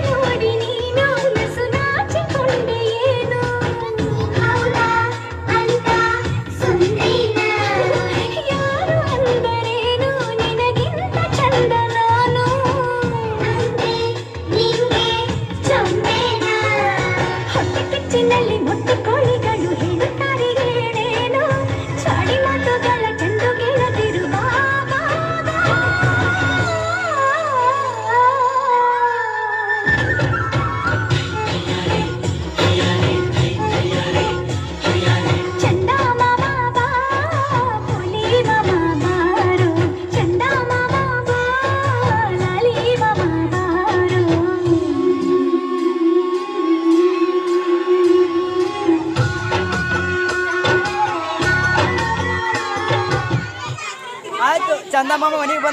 ನೋಡಿ ನೀನು ನಸು ನಾಚಿಕೊಂಡೆ ಏನು ಹೌದಾ ಅಂತ ಸುಂದೀನ ಯಾರು ಅಂದರೇನು ನಿನಗಿಂತ ಚಂದ ನಾನು ಅಂದೆ ನಿಂಗೆ ಚಂದೇನ ಹೊಟ್ಟೆ ಕಿಚ್ಚಿನಲ್ಲಿ ಮೊಟ್ಟೆ ಕೋಳಿಗಳು ಹೇಳುತ್ತಾರೆ ಏನೇನು ಚಾಡಿ ಮಾತುಗಳ ಚೆಂಡು ಗೆಳತಿರು ಬಾ ಬಾ ಬಾ. ಚಂದ ಮಾಮ ಬಾ ಪುಲಿ ಮಾಮ ಬಾರು ಚಂದ ಮಾಮ ಬಾ ಲಾಲಿ ಮಾಮ ಬಾರು. ಆಯ್ತು ಚಂದ ಮಾಮ ಮನೆಗೆ ಬಂದ